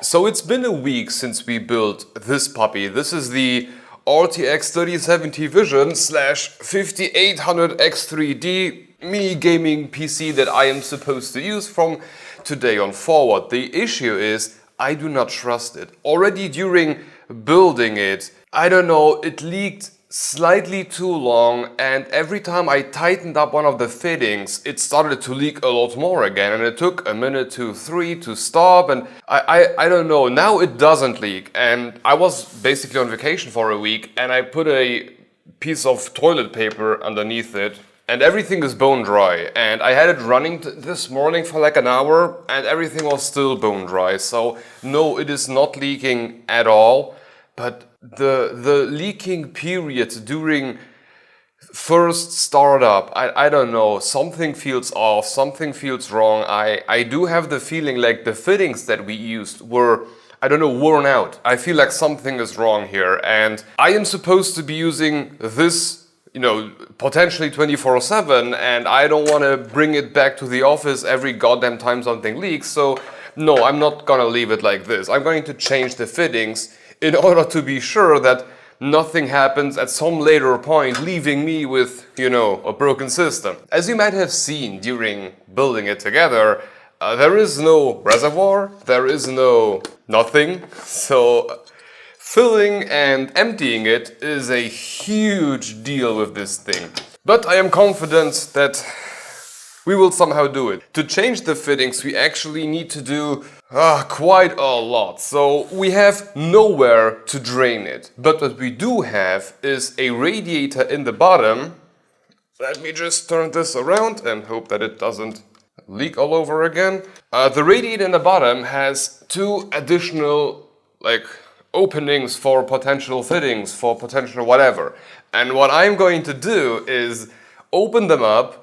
So it's been a week since we built this puppy. This is the RTX 3070 Vision / 5800 X3D mini gaming PC that I am supposed to use from today on forward. The issue is I do not trust it. Already during building it, I don't know, it leaked slightly too long, and every time I tightened up one of the fittings it started to leak a lot more again, and it took a minute to 3 to stop, and I don't know, now it doesn't leak. And I was basically on vacation for a week and I put a piece of toilet paper underneath it and everything is bone dry, and I had it running this morning for like an hour and everything was still bone dry. So no, it is not leaking at all, but the leaking period during first startup, I don't know, something feels off, something feels wrong. I do have the feeling like the fittings that we used were, I don't know, worn out. I feel like something is wrong here, and I am supposed to be using this, you know, potentially 24/7, and I don't want to bring it back to the office every goddamn time something leaks. So no, I'm not gonna leave it like this. I'm going to change the fittings in order to be sure that nothing happens at some later point, leaving me with, you know, a broken system. As you might have seen during building it together, there is no reservoir, there is no nothing. So filling and emptying it is a huge deal with this thing. But I am confident that we will somehow do it. To change the fittings, we actually need to do quite a lot. So we have nowhere to drain it. But what we do have is a radiator in the bottom. Let me just turn this around and hope that it doesn't leak all over again. The radiator in the bottom has 2 additional openings for potential fittings, for potential whatever. And what I'm going to do is open them up,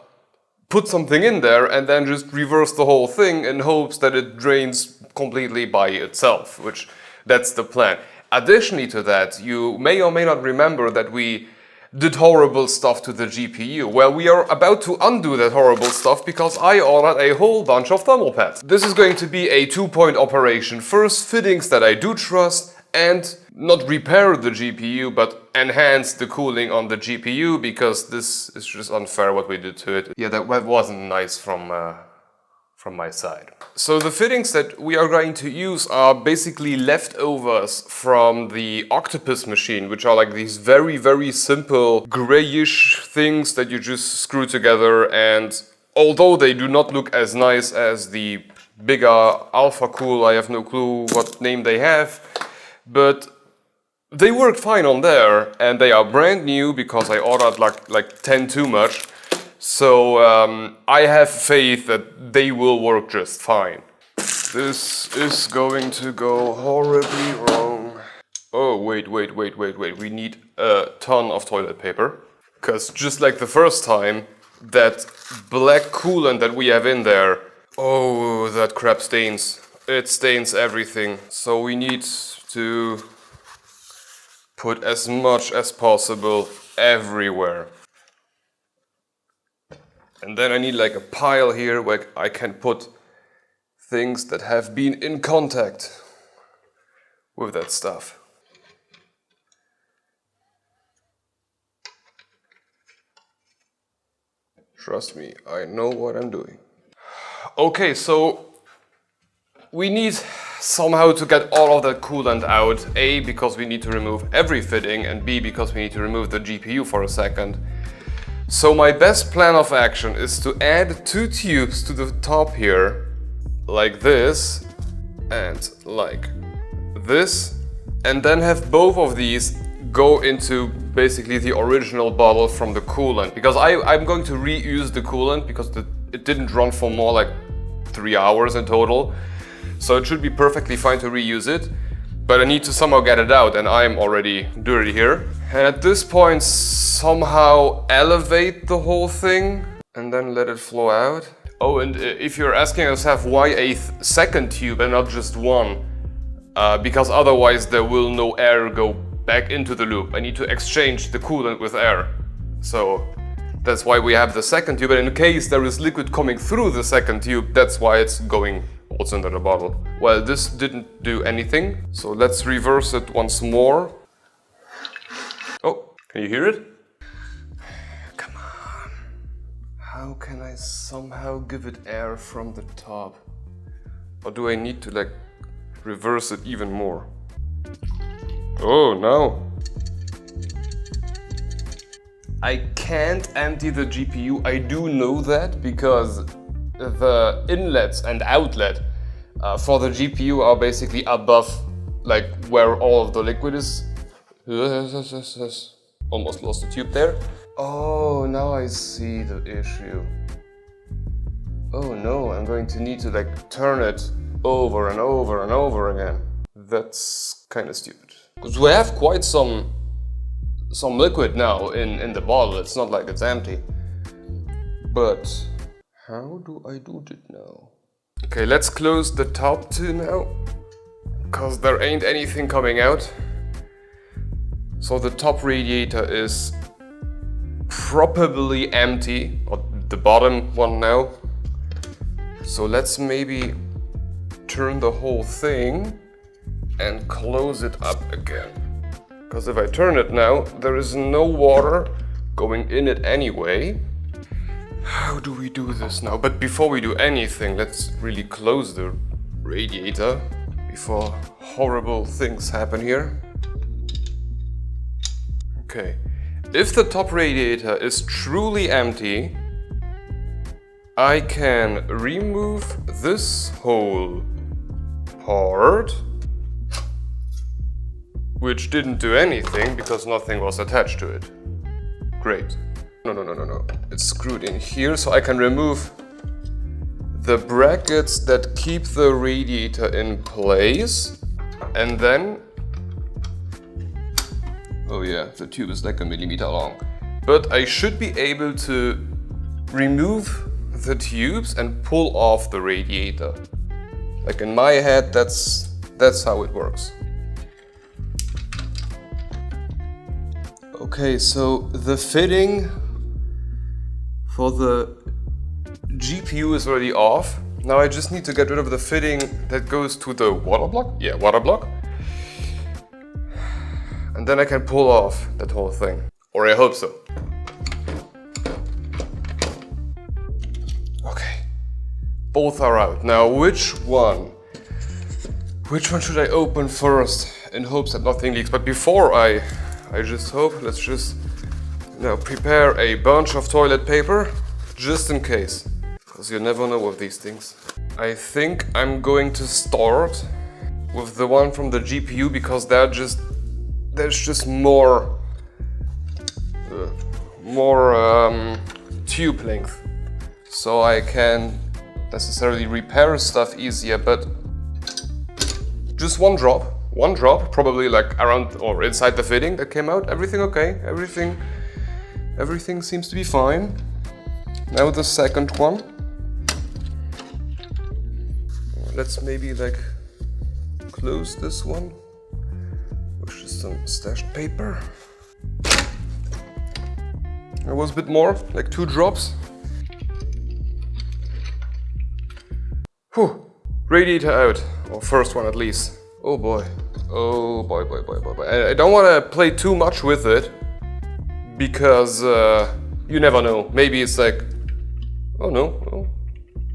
put something in there, and then just reverse the whole thing in hopes that it drains completely by itself, which that's the plan. Additionally to that, you may or may not remember that we did horrible stuff to the GPU. Well, we are about to undo that horrible stuff because I ordered a whole bunch of thermal pads. This is going to be a 2-point operation. First, fittings that I do trust, and not repair the GPU, but enhance the cooling on the GPU, because this is just unfair what we did to it. Yeah, that wasn't nice from my side. So the fittings that we are going to use are basically leftovers from the Octopus machine, which are like these very, very simple grayish things that you just screw together, and although they do not look as nice as the bigger Alpha Cool, I have no clue what name they have, but they work fine on there, and they are brand new because I ordered like 10 too much. So I have faith that they will work just fine. This is going to go horribly wrong. Oh, wait. We need a ton of toilet paper. Because just like the first time, that black coolant that we have in there, oh, that crap stains. It stains everything. So we need to put as much as possible everywhere. And then I need like a pile here where I can put things that have been in contact with that stuff. Trust me, I know what I'm doing. Okay, so we need somehow to get all of that coolant out. A, because we need to remove every fitting, and B, because we need to remove the GPU for a second. So my best plan of action is to add 2 tubes to the top here, like this, and like this, and then have both of these go into basically the original bottle from the coolant. Because I'm going to reuse the coolant because it didn't run for more like 3 hours in total. So it should be perfectly fine to reuse it, but I need to somehow get it out, and I'm already dirty here. And at this point, somehow elevate the whole thing and then let it flow out. Oh, and if you're asking yourself why a second tube and not just one, because otherwise there will no air go back into the loop. I need to exchange the coolant with air. So that's why we have the second tube, and in case there is liquid coming through the second tube, that's why it's going what's under the bottle. Well, this didn't do anything, so let's reverse it once more. Oh, can you hear it? Come on. How can I somehow give it air from the top? Or do I need to like reverse it even more? Oh no. I can't empty the GPU. I do know that because the inlets and outlet for the GPU are basically above, like where all of the liquid is. Almost lost the tube there. Oh, now I see the issue. Oh no, I'm going to need to like turn it over and over and over again. That's kind of stupid. Because we have quite some liquid now in the bottle. It's not like it's empty. But how do I do it now? Okay, let's close the top two now, because there ain't anything coming out. So the top radiator is probably empty, or the bottom one now. So let's maybe turn the whole thing and close it up again. Because if I turn it now, there is no water going in it anyway. How do we do this now? But before we do anything, let's really close the radiator before horrible things happen here. Okay, if the top radiator is truly empty, I can remove this whole part, which didn't do anything because nothing was attached to it. Great. No. It's screwed in here, so I can remove the brackets that keep the radiator in place. And then... oh yeah, the tube is like 1 millimeter long. But I should be able to remove the tubes and pull off the radiator. Like in my head, that's how it works. Okay, so the fitting for the GPU is already off. Now I just need to get rid of the fitting that goes to the water block. Yeah, water block. And then I can pull off that whole thing. Or I hope so. Okay, both are out. Now which one should I open first in hopes that nothing leaks? But before I just hope, let's just now prepare a bunch of toilet paper, just in case, because you never know with these things. I think I'm going to start with the one from the GPU because there's just more tube length, so I can necessarily repair stuff easier. But just one drop, probably like around or inside the fitting that came out. Everything okay, everything seems to be fine. Now the second one. Let's maybe like close this one with just some stashed paper. There was a bit more, like 2 drops. Whew, radiator out, or first one at least. Oh boy, I don't want to play too much with it, because you never know. Maybe it's like, oh no,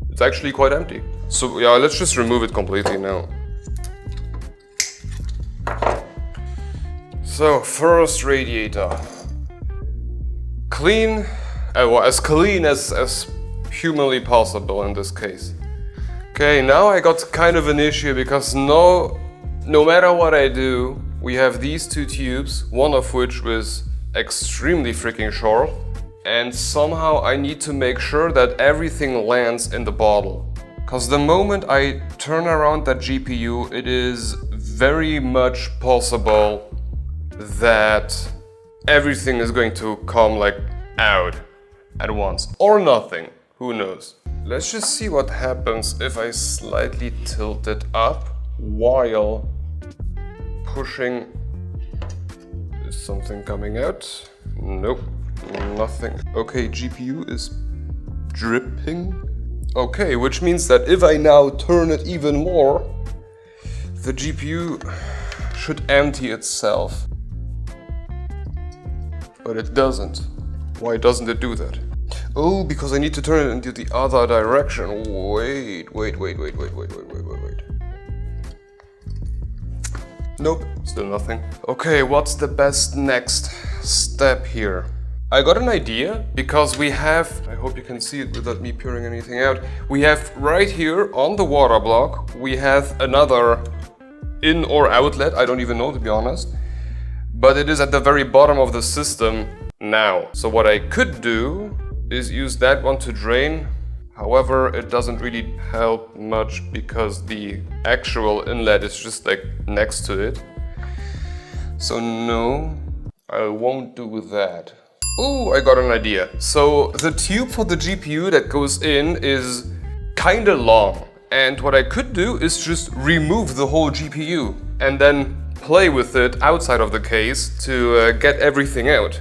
it's actually quite empty. So yeah, let's just remove it completely now. So first radiator, clean, well, as clean as humanly possible in this case. Okay, now I got kind of an issue because no matter what I do, we have these 2 tubes, one of which was extremely freaking short, and somehow I need to make sure that everything lands in the bottle. Because the moment I turn around that GPU, it is very much possible that everything is going to come like out at once, or nothing, who knows. Let's just see what happens if I slightly tilt it up while pushing. Is something coming out? Nope, nothing. Okay, GPU is dripping. Okay, which means that if I now turn it even more, the GPU should empty itself. But it doesn't. Why doesn't it do that? Oh, because I need to turn it into the other direction. Wait. Nope, still nothing. Okay, what's the best next step here? I got an idea, because we have, I hope you can see it without me peering anything out, we have right here on the water block, we have another in or outlet, I don't even know to be honest, but it is at the very bottom of the system now. So what I could do is use that one to drain. However, it doesn't really help much because the actual inlet is just like next to it. So no, I won't do that. Oh, I got an idea. So the tube for the GPU that goes in is kinda long. And what I could do is just remove the whole GPU and then play with it outside of the case to get everything out.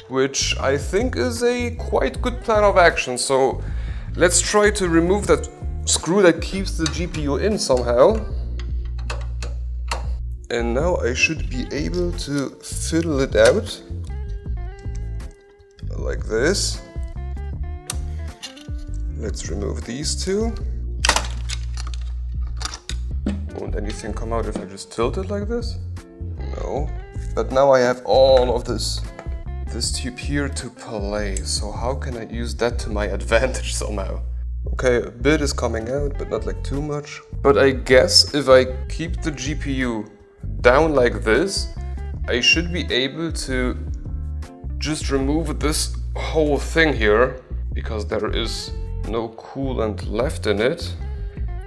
Which I think is a quite good plan of action. So let's try to remove that screw that keeps the GPU in somehow. And now I should be able to fiddle it out like this. Let's remove these two. Won't anything come out if I just tilt it like this? No. But now I have all of this tube here to play. So how can I use that to my advantage somehow? Okay, a bit is coming out, but not like too much. But I guess if I keep the GPU down like this, I should be able to just remove this whole thing here, because there is no coolant left in it.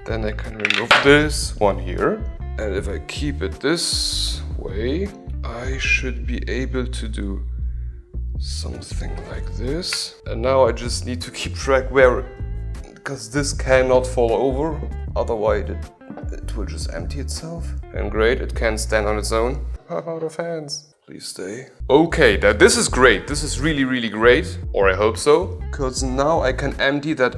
Then I can remove this one here, and if I keep it this way, I should be able to do something like this. And now I just need to keep track where, because this cannot fall over, otherwise it will just empty itself. And great, it can stand on its own. I'm out of hands. Please stay. Okay, now this is great. This is really, really great. Or I hope so. Because now I can empty that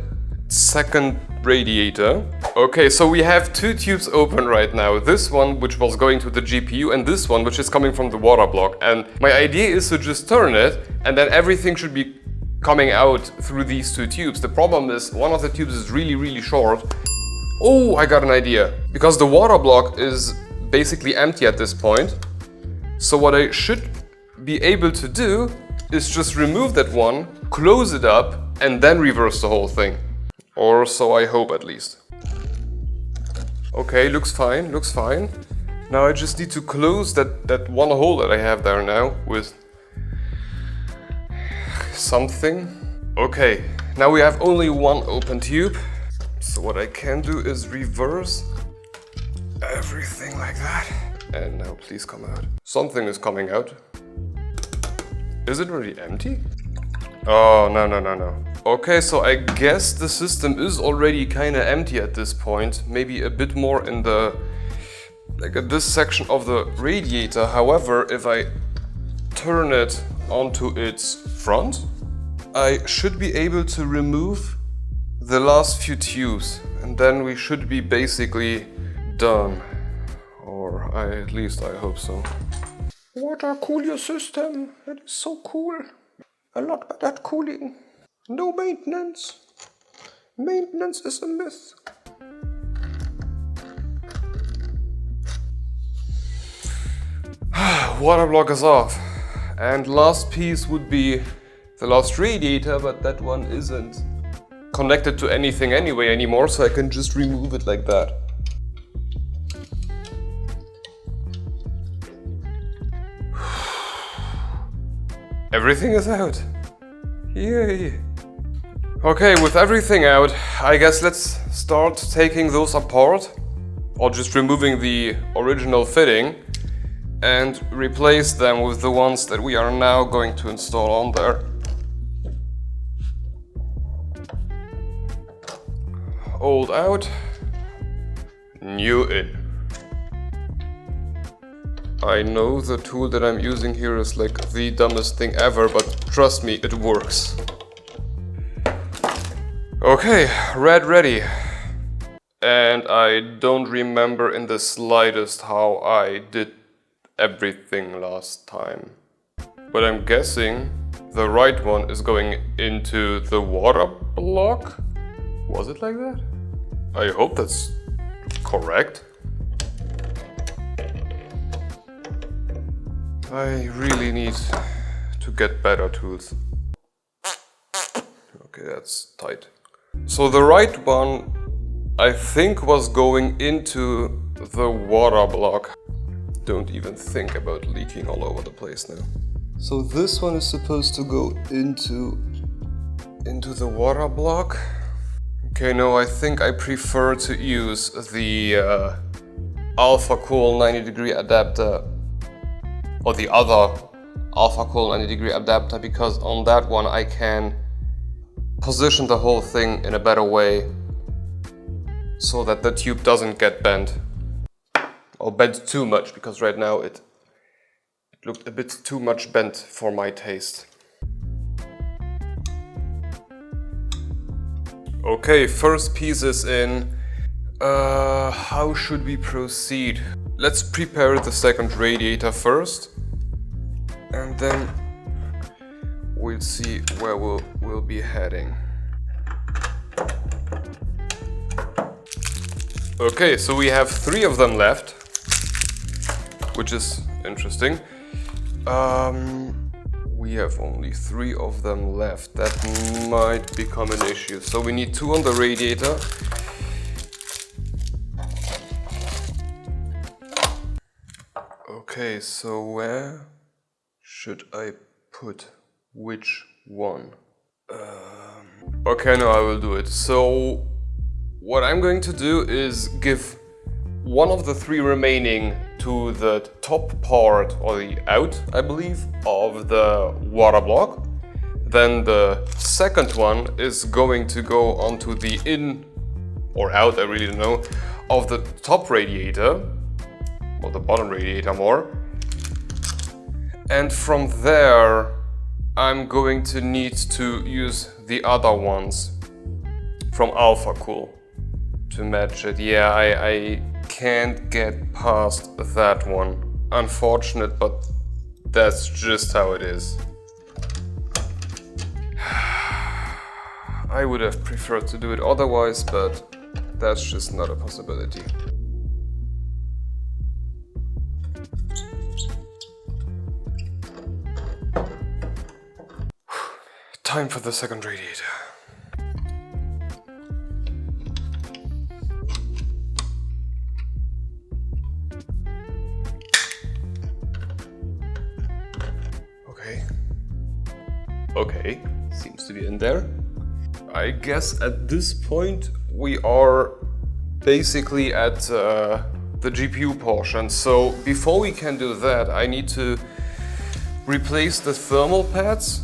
second radiator. Okay, so we have two tubes open right now. This one, which was going to the GPU, and this one, which is coming from the water block. And my idea is to just turn it, and then everything should be coming out through these two tubes. The problem is, one of the tubes is really, really short. Oh, I got an idea. Because the water block is basically empty at this point. So what I should be able to do is just remove that one, close it up, and then reverse the whole thing. Or so I hope, at least. Okay, looks fine, looks fine. Now I just need to close that one hole that I have there now with something. Okay, now we have only one open tube. So what I can do is reverse everything like that. And now please come out. Something is coming out. Is it really empty? Oh, no. Okay, so I guess the system is already kind of empty at this point. Maybe a bit more in the, like this section of the radiator. However, if I turn it onto its front, I should be able to remove the last few tubes. And then we should be basically done. Or at least I hope so. Water cool your system. It is so cool. A lot better at cooling. No maintenance. Maintenance is a myth. Water block is off. And last piece would be the last radiator, but that one isn't connected to anything anyway anymore, so I can just remove it like that. Everything is out. Yay. Okay, with everything out, I guess let's start taking those apart, or just removing the original fitting and replace them with the ones that we are now going to install on there. Old out, new in. I know the tool that I'm using here is like the dumbest thing ever, but trust me, it works. Okay, red ready. And I don't remember in the slightest how I did everything last time. But I'm guessing the right one is going into the water block? Was it like that? I hope that's correct. I really need to get better tools. Okay, that's tight. So the right one, I think, was going into the water block. Don't even think about leaking all over the place now. So this one is supposed to go into the water block. Okay, no, I think I prefer to use the alpha cool 90-degree adapter, or the other alpha cool 90-degree adapter, because on that one I can position the whole thing in a better way so that the tube doesn't get bent, or bent too much, because right now it looked a bit too much bent for my taste. Okay, first piece is in. How should we proceed? Let's prepare the second radiator first, and then we'll see where we'll be heading. Okay, so we have 3 of them left, which is interesting. We have only 3 of them left. That might become an issue. So we need 2 on the radiator. Okay, so where should I put which one? Okay, no, I will do it. So what I'm going to do is give one of the 3 remaining to the top part, or the out, I believe, of the water block. Then the second one is going to go onto the in or out, I really don't know, of the top radiator, or the bottom radiator more. And from there, I'm going to need to use the other ones from Alpha Cool to match it. Yeah, I can't get past that one. Unfortunate, but that's just how it is. I would have preferred to do it otherwise, but that's just not a possibility. Time for the second radiator. Okay, seems to be in there. I guess at this point we are basically at the GPU portion. So before we can do that, I need to replace the thermal pads.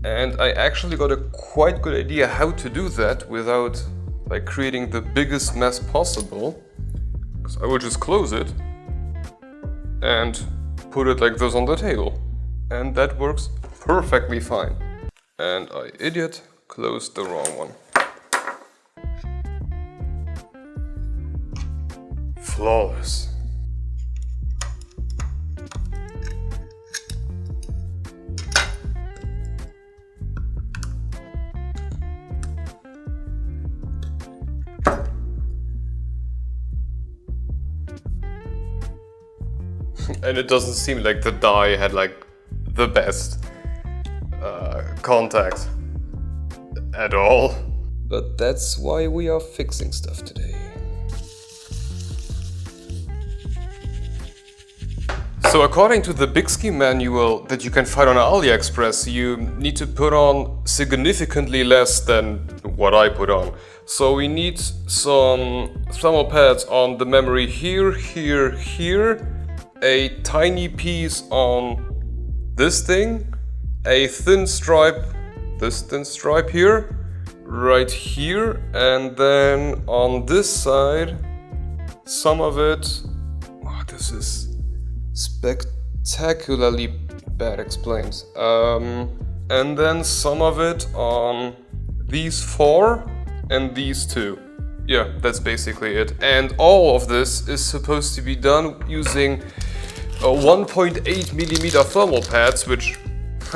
And I actually got a quite good idea how to do that without like creating the biggest mess possible. Because I will just close it and put it like this on the table. And that works perfectly fine. And I, idiot, closed the wrong one. Flawless. And it doesn't seem like the die had like the best contact at all. But that's why we are fixing stuff today. So according to the Bixby manual that you can find on AliExpress, you need to put on significantly less than what I put on. So we need some thermal pads on the memory here, here, here, a tiny piece on this thing, a thin stripe, this thin stripe here, right here, and then on this side, some of it, oh, this is spectacularly bad explained, and then some of it on these 4 and these 2. Yeah, that's basically it. And all of this is supposed to be done using 1.8 millimeter thermal pads, which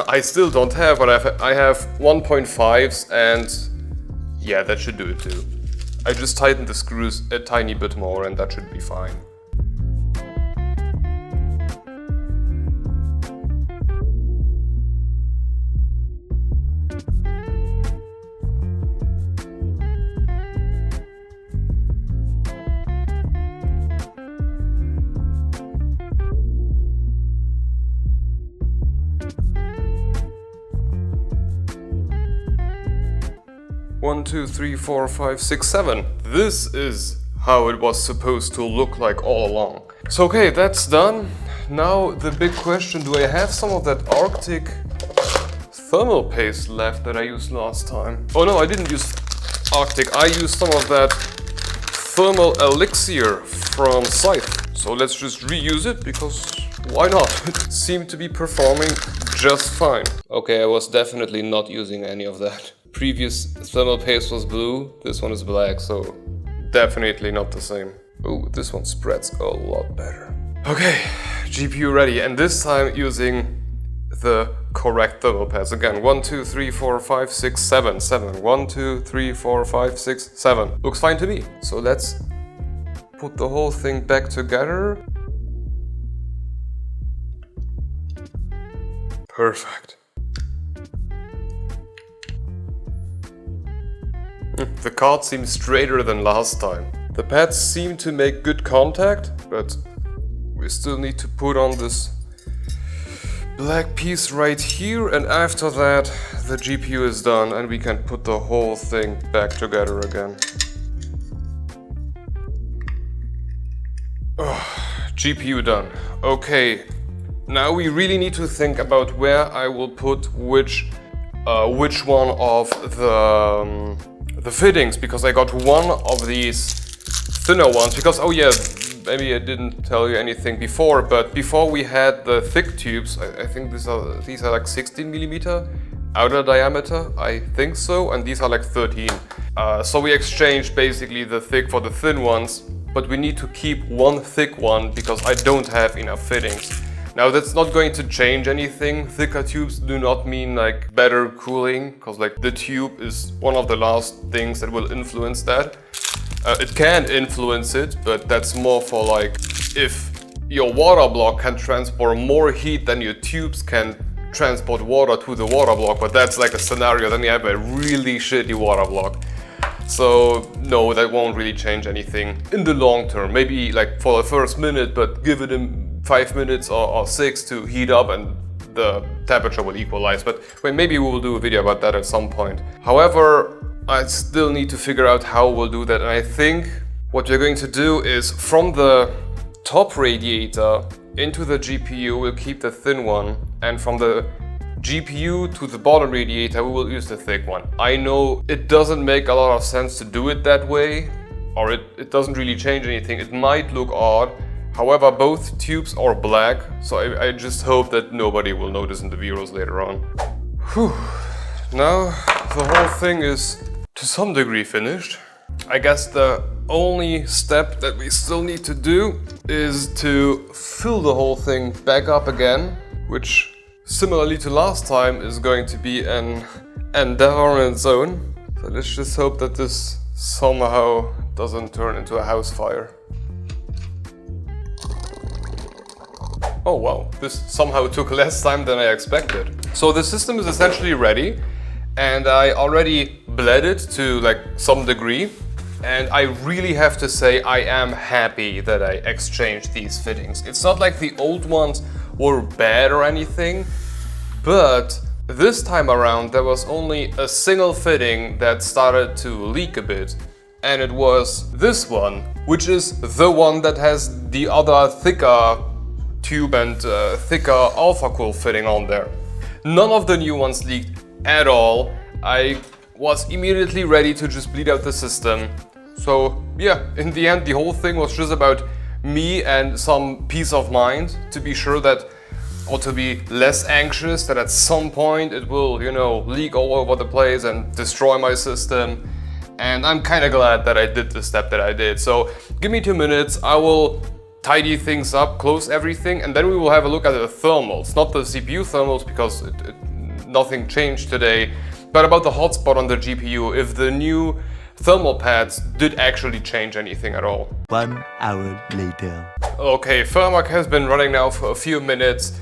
I still don't have, but I have 1.5s, and yeah, that should do it too. I just tightened the screws a tiny bit more and that should be fine. One, two, three, four, five, six, 7. This is how it was supposed to look like all along. So okay, that's done. Now the big question, do I have some of that Arctic thermal paste left that I used last time? Oh no, I didn't use Arctic, I used some of that thermal elixir from Scythe. So let's just reuse it, because why not? It seemed to be performing just fine. Okay, I was definitely not using any of that. Previous thermal paste was blue, this one is black, so definitely not the same. Oh, this one spreads a lot better. Okay, GPU ready, and this time using the correct thermal pads. Again, 1, 2, 3, 4, 5, 6, 7, 7. 1, 2, 3, 4, 5, 6, 7. Looks fine to me. So let's put the whole thing back together. Perfect. The card seems straighter than last time. The pads seem to make good contact, but we still need to put on this black piece right here, and after that the GPU is done and we can put the whole thing back together again. GPU done. Okay, now we really need to think about where I will put which one of the fittings, because I got one of these thinner ones, because oh yeah, maybe I didn't tell you anything before, but before we had the thick tubes, I think these are like 16 millimeter outer diameter, I think so, and these are like 13. So we exchanged basically the thick for the thin ones, but we need to keep one thick one because I don't have enough fittings. Now that's not going to change anything. Thicker tubes do not mean like better cooling, because like the tube is one of the last things that will influence that. It can influence it, but that's more for like if your water block can transport more heat than your tubes can transport water to the water block, but that's like a scenario, then you have a really shitty water block. So no, that won't really change anything in the long term. Maybe like for the first minute, but give it 5 minutes or 6 to heat up and the temperature will equalize. But maybe we will do a video about that at some point. However, I still need to figure out how we'll do that. And I think what we're going to do is from the top radiator into the GPU, we'll keep the thin one. And from the GPU to the bottom radiator, we will use the thick one. I know it doesn't make a lot of sense to do it that way, or it doesn't really change anything. It might look odd. However, both tubes are black, so I just hope that nobody will notice in the videos later on. Whew. Now the whole thing is to some degree finished. I guess the only step that we still need to do is to fill the whole thing back up again, which similarly to last time is going to be an endeavor on its own. So let's just hope that this somehow doesn't turn into a house fire. Oh wow, this somehow took less time than I expected. So the system is essentially ready, and I already bled it to like some degree, and I really have to say I am happy that I exchanged these fittings. It's not like the old ones were bad or anything, but this time around there was only a single fitting that started to leak a bit, and it was this one, which is the one that has the other thicker tube and thicker alpha cool fitting on there. None of the new ones leaked at all. I was immediately ready to just bleed out the system. So yeah, in the end the whole thing was just about me and some peace of mind to be sure that or to be less anxious that at some point it will, you know, leak all over the place and destroy my system. And I'm kind of glad that I did the step that I did. So give me 2 minutes, I will tidy things up, close everything, and then we will have a look at the thermals. Not the CPU thermals, because nothing changed today, but about the hotspot on the GPU, if the new thermal pads did actually change anything at all. 1 hour later. Okay, Firmac has been running now for a few minutes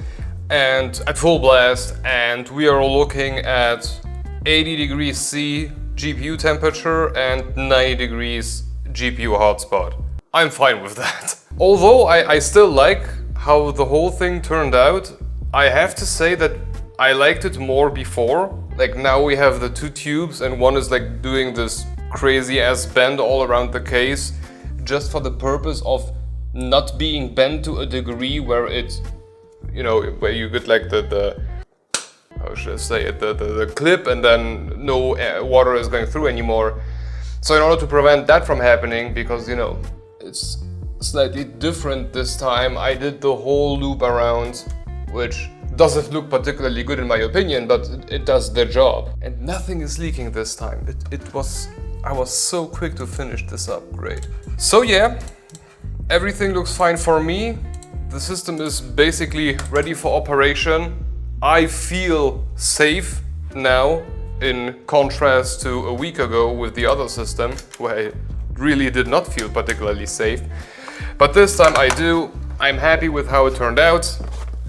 and at full blast, and we are looking at 80 degrees C GPU temperature and 90 degrees GPU hotspot. I'm fine with that. Although I still like how the whole thing turned out, I have to say that I liked it more before. Like now we have the 2 tubes and one is like doing this crazy ass bend all around the case just for the purpose of not being bent to a degree where it's, you know, where you get like the how should I say it, the clip and then no water is going through anymore. So in order to prevent that from happening, because you know, it's slightly different this time, I did the whole loop around, which doesn't look particularly good in my opinion, but it does the job. And nothing is leaking this time. I was so quick to finish this up, great. So yeah, everything looks fine for me. The system is basically ready for operation. I feel safe now, in contrast to a week ago with the other system, where I really did not feel particularly safe. But this time I do. I'm happy with how it turned out,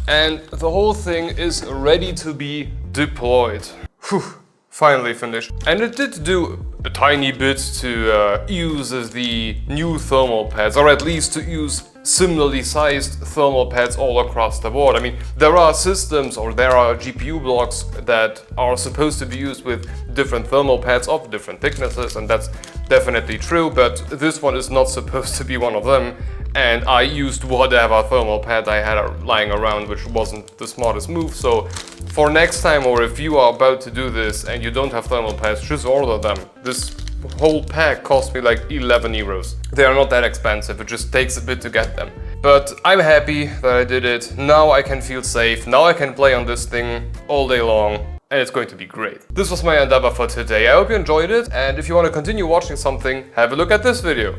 and the whole thing is ready to be deployed. Whew, finally finished. And it did do a tiny bit to use the new thermal pads, or at least to use similarly sized thermal pads all across the board. I mean, there are systems or there are GPU blocks that are supposed to be used with different thermal pads of different thicknesses, and that's definitely true, but this one is not supposed to be one of them. And I used whatever thermal pad I had lying around, which wasn't the smartest move. So for next time, or if you are about to do this and you don't have thermal pads, just order them. This whole pack cost me like 11 euros. They are not that expensive, it just takes a bit to get them. But I'm happy that I did it. Now I can feel safe. Now I can play on this thing all day long. And it's going to be great. This was my endeavor for today. I hope you enjoyed it. And if you want to continue watching something, have a look at this video.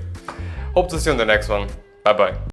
Hope to see you in the next one. Bye bye.